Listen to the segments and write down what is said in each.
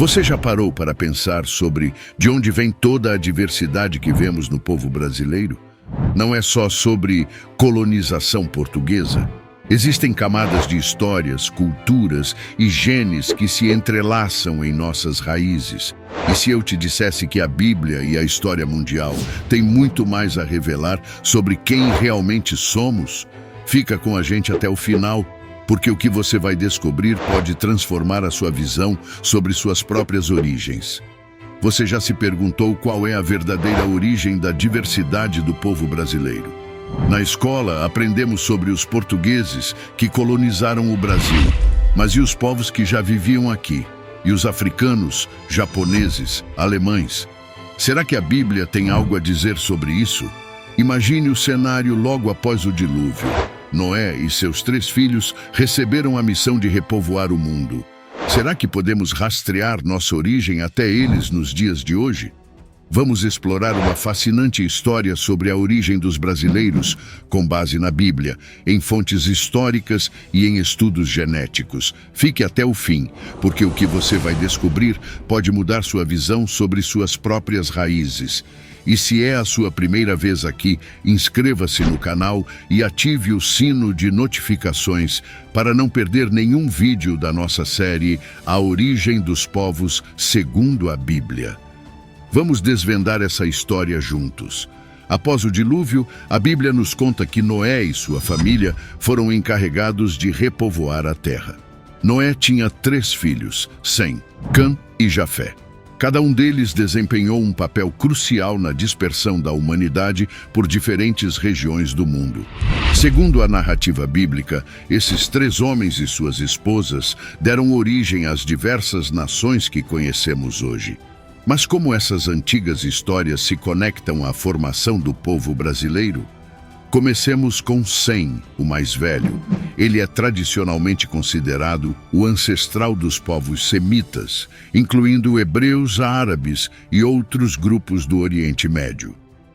Você já parou para pensar sobre de onde vem toda a diversidade que vemos no povo brasileiro? Não é só sobre colonização portuguesa. Existem camadas de histórias, culturas e genes que se entrelaçam em nossas raízes. E se eu te dissesse que a Bíblia e a história mundial têm muito mais a revelar sobre quem realmente somos? Fica com a gente até o final, porque o que você vai descobrir pode transformar a sua visão sobre suas próprias origens. Você já se perguntou qual é a verdadeira origem da diversidade do povo brasileiro? Na escola, aprendemos sobre os portugueses que colonizaram o Brasil, mas e os povos que já viviam aqui? E os africanos, japoneses, alemães? Será que a Bíblia tem algo a dizer sobre isso? Imagine o cenário logo após o dilúvio. Noé e seus 3 filhos receberam a missão de repovoar o mundo. Será que podemos rastrear nossa origem até eles nos dias de hoje? Vamos explorar uma fascinante história sobre a origem dos brasileiros, com base na Bíblia, em fontes históricas e em estudos genéticos. Fique até o fim, porque o que você vai descobrir pode mudar sua visão sobre suas próprias raízes. E se é a sua primeira vez aqui, inscreva-se no canal e ative o sino de notificações para não perder nenhum vídeo da nossa série A Origem dos Povos segundo a Bíblia. Vamos desvendar essa história juntos. Após o dilúvio, a Bíblia nos conta que Noé e sua família foram encarregados de repovoar a terra. Noé tinha 3 filhos, Sem, Cã e Jafé. Cada um deles desempenhou um papel crucial na dispersão da humanidade por diferentes regiões do mundo. Segundo a narrativa bíblica, esses 3 homens e suas esposas deram origem às diversas nações que conhecemos hoje. Mas como essas antigas histórias se conectam à formação do povo brasileiro? Comecemos com Sem, o mais velho. Ele é tradicionalmente considerado o ancestral dos povos semitas, incluindo hebreus, árabes e outros grupos do Oriente Médio.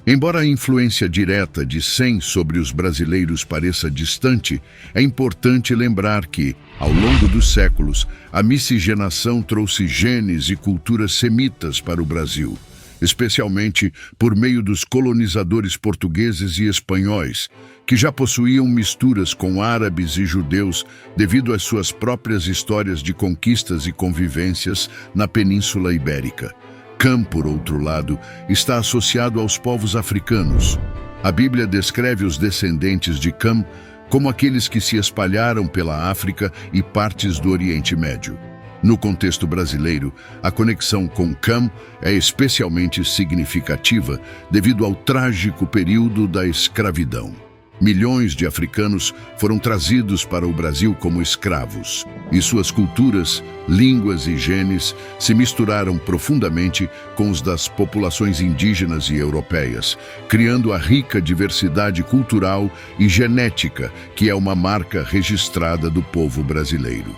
Embora a influência direta de Sem sobre os brasileiros pareça distante, é importante lembrar que, ao longo dos séculos, a miscigenação trouxe genes e culturas semitas para o Brasil, especialmente por meio dos colonizadores portugueses e espanhóis, que já possuíam misturas com árabes e judeus devido às suas próprias histórias de conquistas e convivências na Península Ibérica. Cã, por outro lado, está associado aos povos africanos. A Bíblia descreve os descendentes de Cã como aqueles que se espalharam pela África e partes do Oriente Médio. No contexto brasileiro, a conexão com Cã é especialmente significativa devido ao trágico período da escravidão. Milhões de africanos foram trazidos para o Brasil como escravos, e suas culturas, línguas e genes se misturaram profundamente com os das populações indígenas e europeias, criando a rica diversidade cultural e genética que é uma marca registrada do povo brasileiro.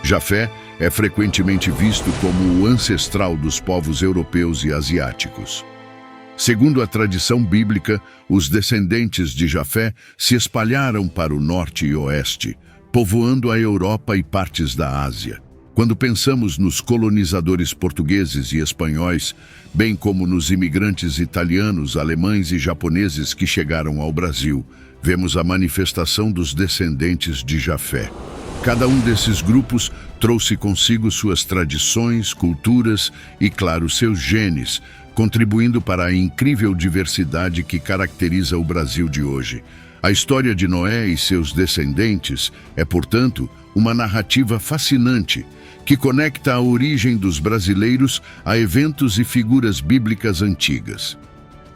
Jafé é frequentemente visto como o ancestral dos povos europeus e asiáticos. Segundo a tradição bíblica, os descendentes de Jafé se espalharam para o norte e oeste, povoando a Europa e partes da Ásia. Quando pensamos nos colonizadores portugueses e espanhóis, bem como nos imigrantes italianos, alemães e japoneses que chegaram ao Brasil, vemos a manifestação dos descendentes de Jafé. Cada um desses grupos trouxe consigo suas tradições, culturas e, claro, seus genes, contribuindo para a incrível diversidade que caracteriza o Brasil de hoje. A história de Noé e seus descendentes é, portanto, uma narrativa fascinante que conecta a origem dos brasileiros a eventos e figuras bíblicas antigas.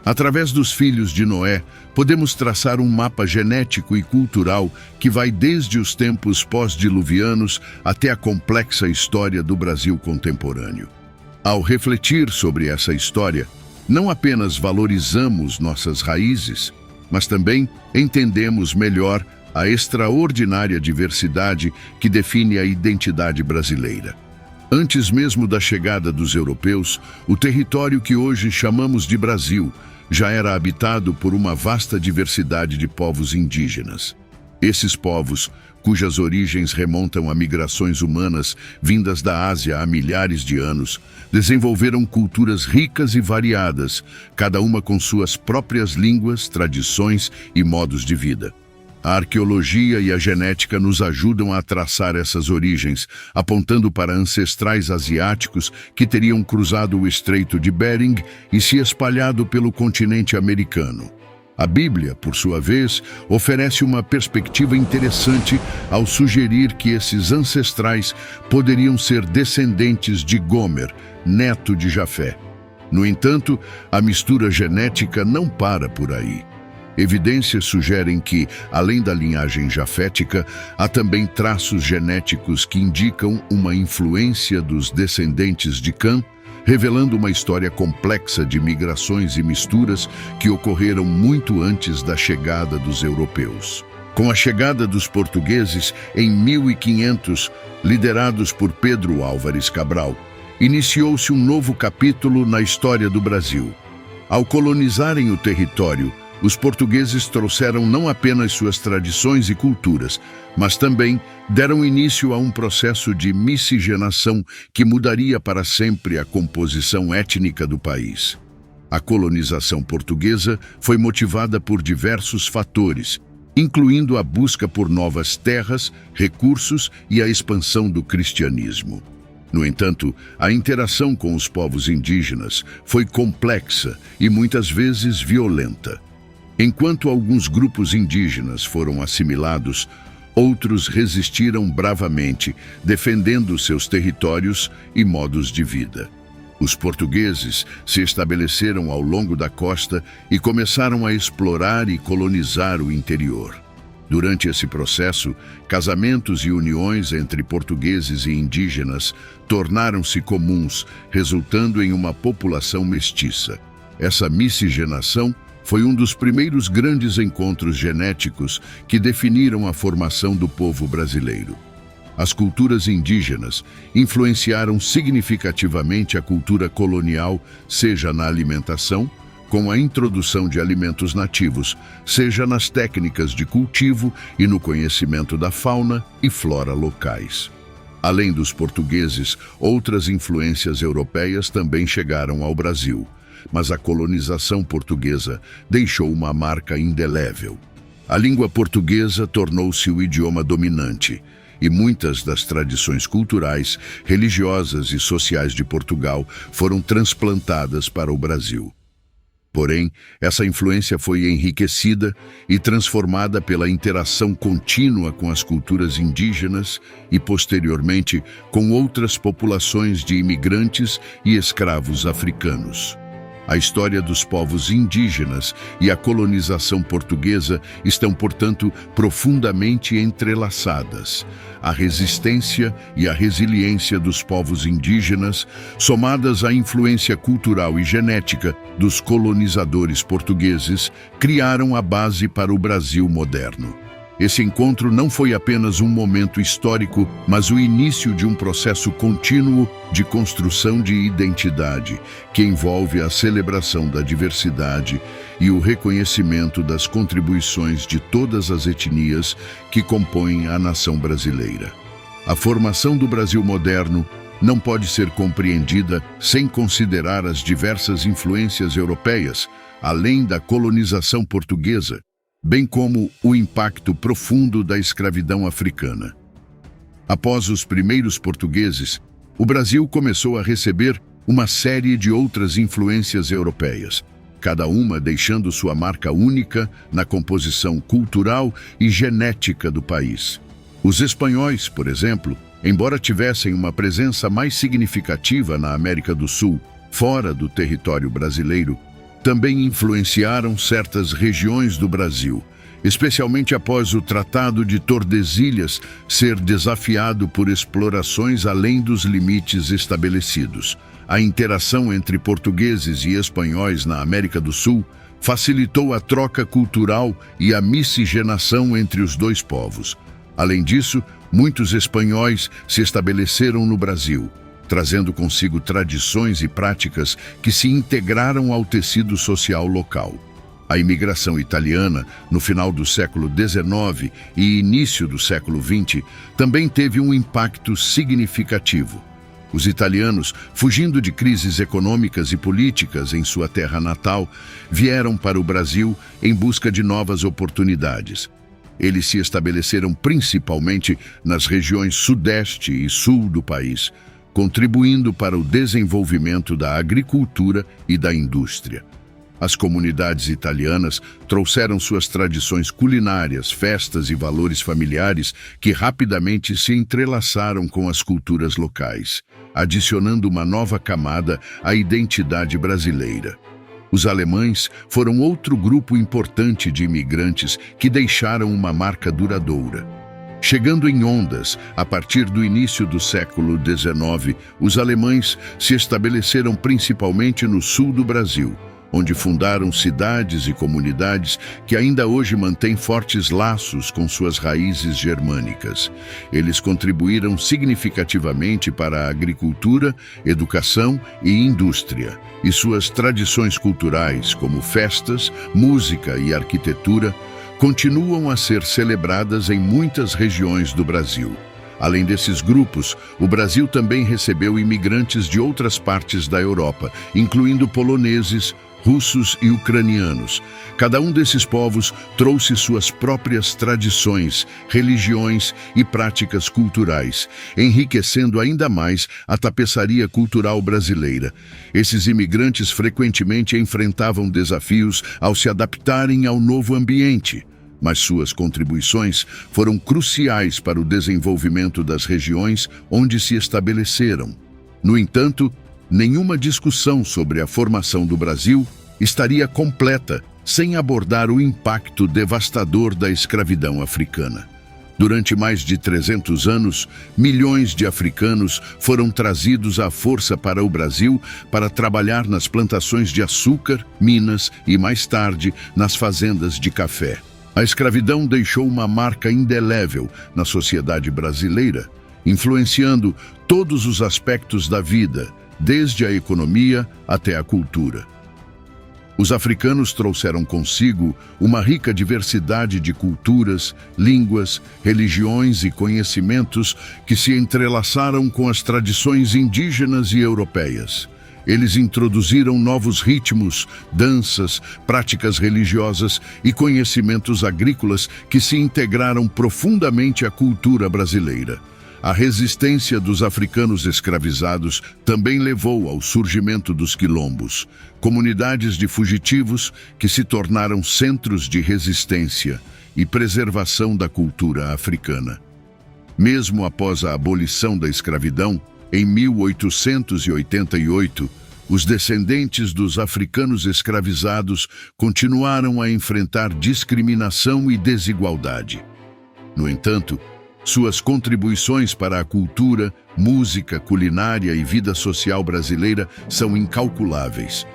Através dos filhos de Noé, podemos traçar um mapa genético e cultural que vai desde os tempos pós-diluvianos até a complexa história do Brasil contemporâneo. Ao refletir sobre essa história, não apenas valorizamos nossas raízes, mas também entendemos melhor a extraordinária diversidade que define a identidade brasileira. Antes mesmo da chegada dos europeus, o território que hoje chamamos de Brasil já era habitado por uma vasta diversidade de povos indígenas. Esses povos, cujas origens remontam a migrações humanas vindas da Ásia há milhares de anos, desenvolveram culturas ricas e variadas, cada uma com suas próprias línguas, tradições e modos de vida. A arqueologia e a genética nos ajudam a traçar essas origens, apontando para ancestrais asiáticos que teriam cruzado o Estreito de Bering e se espalhado pelo continente americano. A Bíblia, por sua vez, oferece uma perspectiva interessante ao sugerir que esses ancestrais poderiam ser descendentes de Gomer, neto de Jafé. No entanto, a mistura genética não para por aí. Evidências sugerem que, além da linhagem jafética, há também traços genéticos que indicam uma influência dos descendentes de Cã, revelando uma história complexa de migrações e misturas que ocorreram muito antes da chegada dos europeus. Com a chegada dos portugueses em 1500, liderados por Pedro Álvares Cabral, iniciou-se um novo capítulo na história do Brasil. Ao colonizarem o território, os portugueses trouxeram não apenas suas tradições e culturas, mas também deram início a um processo de miscigenação que mudaria para sempre a composição étnica do país. A colonização portuguesa foi motivada por diversos fatores, incluindo a busca por novas terras, recursos e a expansão do cristianismo. No entanto, a interação com os povos indígenas foi complexa e muitas vezes violenta. Enquanto alguns grupos indígenas foram assimilados, outros resistiram bravamente, defendendo seus territórios e modos de vida. Os portugueses se estabeleceram ao longo da costa e começaram a explorar e colonizar o interior. Durante esse processo, casamentos e uniões entre portugueses e indígenas tornaram-se comuns, resultando em uma população mestiça. Essa miscigenação foi um dos primeiros grandes encontros genéticos que definiram a formação do povo brasileiro. As culturas indígenas influenciaram significativamente a cultura colonial, seja na alimentação, com a introdução de alimentos nativos, seja nas técnicas de cultivo e no conhecimento da fauna e flora locais. Além dos portugueses, outras influências europeias também chegaram ao Brasil, mas a colonização portuguesa deixou uma marca indelével. A língua portuguesa tornou-se o idioma dominante, e muitas das tradições culturais, religiosas e sociais de Portugal foram transplantadas para o Brasil. Porém, essa influência foi enriquecida e transformada pela interação contínua com as culturas indígenas e, posteriormente, com outras populações de imigrantes e escravos africanos. A história dos povos indígenas e a colonização portuguesa estão, portanto, profundamente entrelaçadas. A resistência e a resiliência dos povos indígenas, somadas à influência cultural e genética dos colonizadores portugueses, criaram a base para o Brasil moderno. Esse encontro não foi apenas um momento histórico, mas o início de um processo contínuo de construção de identidade, que envolve a celebração da diversidade e o reconhecimento das contribuições de todas as etnias que compõem a nação brasileira. A formação do Brasil moderno não pode ser compreendida sem considerar as diversas influências europeias, além da colonização portuguesa, bem como o impacto profundo da escravidão africana. Após os primeiros portugueses, o Brasil começou a receber uma série de outras influências europeias, cada uma deixando sua marca única na composição cultural e genética do país. Os espanhóis, por exemplo, embora tivessem uma presença mais significativa na América do Sul, fora do território brasileiro, também influenciaram certas regiões do Brasil, especialmente após o Tratado de Tordesilhas ser desafiado por explorações além dos limites estabelecidos. A interação entre portugueses e espanhóis na América do Sul facilitou a troca cultural e a miscigenação entre os dois povos. Além disso, muitos espanhóis se estabeleceram no Brasil, trazendo consigo tradições e práticas que se integraram ao tecido social local. A imigração italiana, no final do século XIX e início do século XX, também teve um impacto significativo. Os italianos, fugindo de crises econômicas e políticas em sua terra natal, vieram para o Brasil em busca de novas oportunidades. Eles se estabeleceram principalmente nas regiões sudeste e sul do país, contribuindo para o desenvolvimento da agricultura e da indústria. As comunidades italianas trouxeram suas tradições culinárias, festas e valores familiares que rapidamente se entrelaçaram com as culturas locais, adicionando uma nova camada à identidade brasileira. Os alemães foram outro grupo importante de imigrantes que deixaram uma marca duradoura. Chegando em ondas, a partir do início do século XIX, os alemães se estabeleceram principalmente no sul do Brasil, onde fundaram cidades e comunidades que ainda hoje mantêm fortes laços com suas raízes germânicas. Eles contribuíram significativamente para a agricultura, educação e indústria, e suas tradições culturais, como festas, música e arquitetura, continuam a ser celebradas em muitas regiões do Brasil. Além desses grupos, o Brasil também recebeu imigrantes de outras partes da Europa, incluindo poloneses, russos e ucranianos. Cada um desses povos trouxe suas próprias tradições, religiões e práticas culturais, enriquecendo ainda mais a tapeçaria cultural brasileira. Esses imigrantes frequentemente enfrentavam desafios ao se adaptarem ao novo ambiente, mas suas contribuições foram cruciais para o desenvolvimento das regiões onde se estabeleceram. No entanto, nenhuma discussão sobre a formação do Brasil estaria completa sem abordar o impacto devastador da escravidão africana. Durante mais de 300 anos, milhões de africanos foram trazidos à força para o Brasil para trabalhar nas plantações de açúcar, minas e, mais tarde, nas fazendas de café. A escravidão deixou uma marca indelével na sociedade brasileira, influenciando todos os aspectos da vida, desde a economia até a cultura. Os africanos trouxeram consigo uma rica diversidade de culturas, línguas, religiões e conhecimentos que se entrelaçaram com as tradições indígenas e europeias. Eles introduziram novos ritmos, danças, práticas religiosas e conhecimentos agrícolas que se integraram profundamente à cultura brasileira. A resistência dos africanos escravizados também levou ao surgimento dos quilombos, comunidades de fugitivos que se tornaram centros de resistência e preservação da cultura africana. Mesmo após a abolição da escravidão, em 1888, os descendentes dos africanos escravizados continuaram a enfrentar discriminação e desigualdade. No entanto, suas contribuições para a cultura, música, culinária e vida social brasileira são incalculáveis.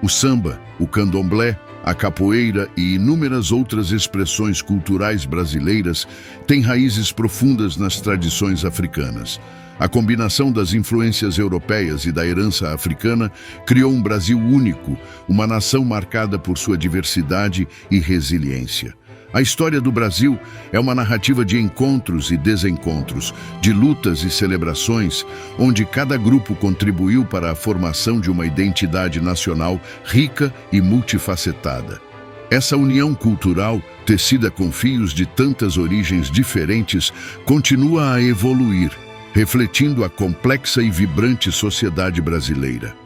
O samba, o candomblé, a capoeira e inúmeras outras expressões culturais brasileiras têm raízes profundas nas tradições africanas. A combinação das influências europeias e da herança africana criou um Brasil único, uma nação marcada por sua diversidade e resiliência. A história do Brasil é uma narrativa de encontros e desencontros, de lutas e celebrações, onde cada grupo contribuiu para a formação de uma identidade nacional rica e multifacetada. Essa união cultural, tecida com fios de tantas origens diferentes, continua a evoluir, refletindo a complexa e vibrante sociedade brasileira.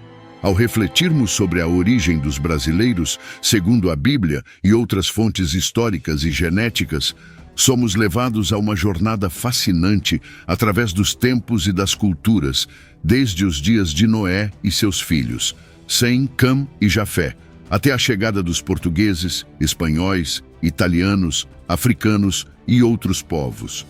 Ao refletirmos sobre a origem dos brasileiros, segundo a Bíblia e outras fontes históricas e genéticas, somos levados a uma jornada fascinante através dos tempos e das culturas, desde os dias de Noé e seus filhos, Sem, Cam e Jafé, até a chegada dos portugueses, espanhóis, italianos, africanos e outros povos.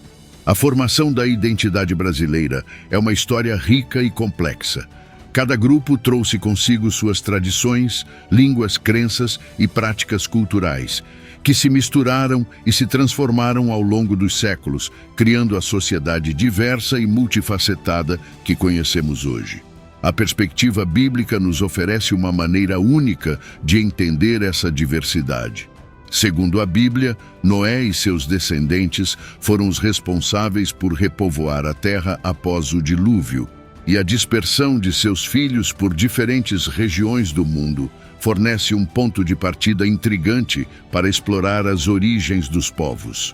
A formação da identidade brasileira é uma história rica e complexa. Cada grupo trouxe consigo suas tradições, línguas, crenças e práticas culturais, que se misturaram e se transformaram ao longo dos séculos, criando a sociedade diversa e multifacetada que conhecemos hoje. A perspectiva bíblica nos oferece uma maneira única de entender essa diversidade. Segundo a Bíblia, Noé e seus descendentes foram os responsáveis por repovoar a terra após o dilúvio, e a dispersão de seus filhos por diferentes regiões do mundo fornece um ponto de partida intrigante para explorar as origens dos povos.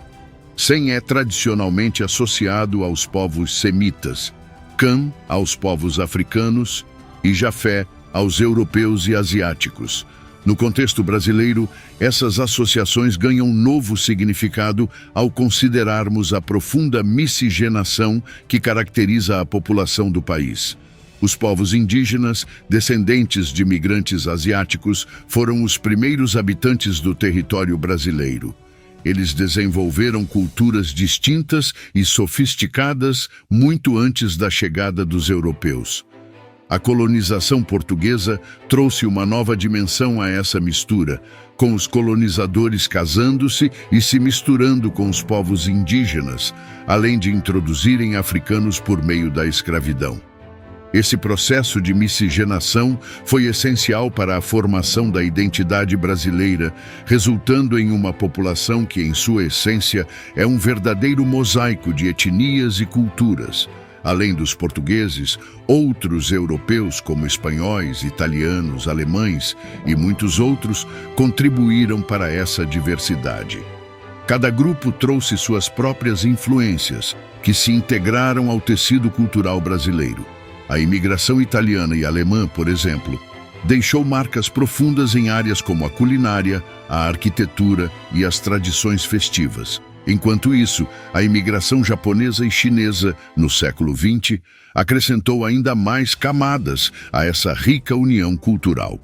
Sem é tradicionalmente associado aos povos semitas, Cã aos povos africanos e Jafé aos europeus e asiáticos. No contexto brasileiro, essas associações ganham um novo significado ao considerarmos a profunda miscigenação que caracteriza a população do país. Os povos indígenas, descendentes de migrantes asiáticos, foram os primeiros habitantes do território brasileiro. Eles desenvolveram culturas distintas e sofisticadas muito antes da chegada dos europeus. A colonização portuguesa trouxe uma nova dimensão a essa mistura, com os colonizadores casando-se e se misturando com os povos indígenas, além de introduzirem africanos por meio da escravidão. Esse processo de miscigenação foi essencial para a formação da identidade brasileira, resultando em uma população que, em sua essência, é um verdadeiro mosaico de etnias e culturas. Além dos portugueses, outros europeus como espanhóis, italianos, alemães e muitos outros contribuíram para essa diversidade. Cada grupo trouxe suas próprias influências, que se integraram ao tecido cultural brasileiro. A imigração italiana e alemã, por exemplo, deixou marcas profundas em áreas como a culinária, a arquitetura e as tradições festivas. Enquanto isso, a imigração japonesa e chinesa, no século XX, acrescentou ainda mais camadas a essa rica união cultural.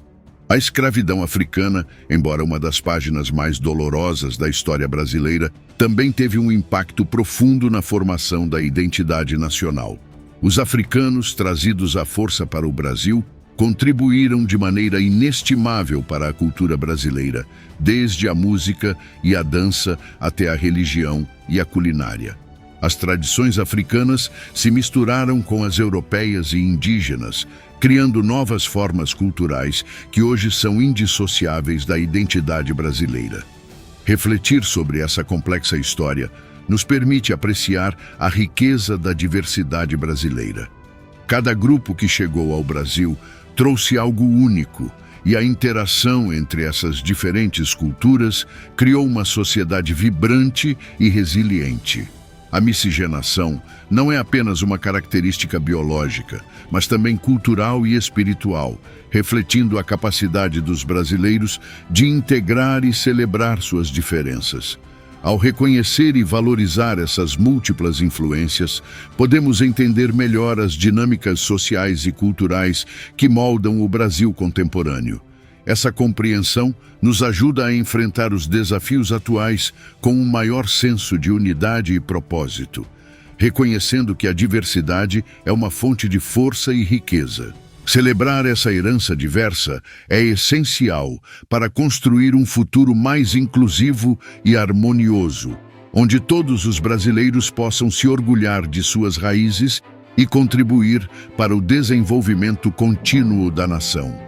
A escravidão africana, embora uma das páginas mais dolorosas da história brasileira, também teve um impacto profundo na formação da identidade nacional. Os africanos, trazidos à força para o Brasil, contribuíram de maneira inestimável para a cultura brasileira, desde a música e a dança até a religião e a culinária. As tradições africanas se misturaram com as europeias e indígenas, criando novas formas culturais que hoje são indissociáveis da identidade brasileira. Refletir sobre essa complexa história nos permite apreciar a riqueza da diversidade brasileira. Cada grupo que chegou ao Brasil trouxe algo único, e a interação entre essas diferentes culturas criou uma sociedade vibrante e resiliente. A miscigenação não é apenas uma característica biológica, mas também cultural e espiritual, refletindo a capacidade dos brasileiros de integrar e celebrar suas diferenças. Ao reconhecer e valorizar essas múltiplas influências, podemos entender melhor as dinâmicas sociais e culturais que moldam o Brasil contemporâneo. Essa compreensão nos ajuda a enfrentar os desafios atuais com um maior senso de unidade e propósito, reconhecendo que a diversidade é uma fonte de força e riqueza. Celebrar essa herança diversa é essencial para construir um futuro mais inclusivo e harmonioso, onde todos os brasileiros possam se orgulhar de suas raízes e contribuir para o desenvolvimento contínuo da nação.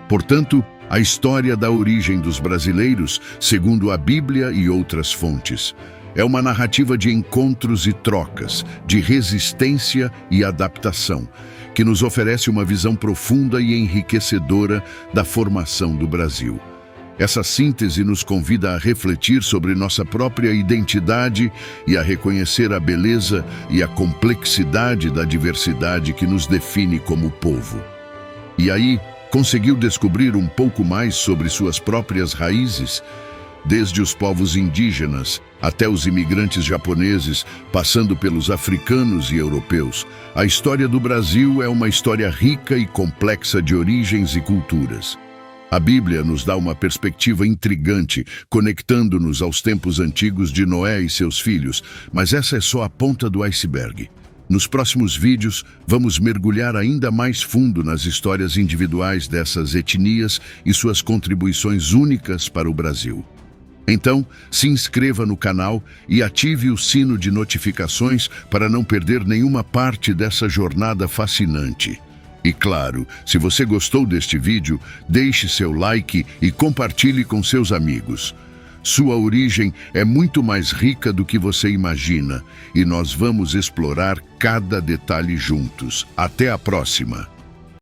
Portanto, a história da origem dos brasileiros, segundo a Bíblia e outras fontes, é uma narrativa de encontros e trocas, de resistência e adaptação, que nos oferece uma visão profunda e enriquecedora da formação do Brasil. Essa síntese nos convida a refletir sobre nossa própria identidade e a reconhecer a beleza e a complexidade da diversidade que nos define como povo. E aí, conseguiu descobrir um pouco mais sobre suas próprias raízes? Desde os povos indígenas até os imigrantes japoneses, passando pelos africanos e europeus, a história do Brasil é uma história rica e complexa de origens e culturas. A Bíblia nos dá uma perspectiva intrigante, conectando-nos aos tempos antigos de Noé e seus filhos, mas essa é só a ponta do iceberg. Nos próximos vídeos, vamos mergulhar ainda mais fundo nas histórias individuais dessas etnias e suas contribuições únicas para o Brasil. Então, se inscreva no canal e ative o sino de notificações para não perder nenhuma parte dessa jornada fascinante. E claro, se você gostou deste vídeo, deixe seu like e compartilhe com seus amigos. Sua origem é muito mais rica do que você imagina e nós vamos explorar cada detalhe juntos. Até a próxima!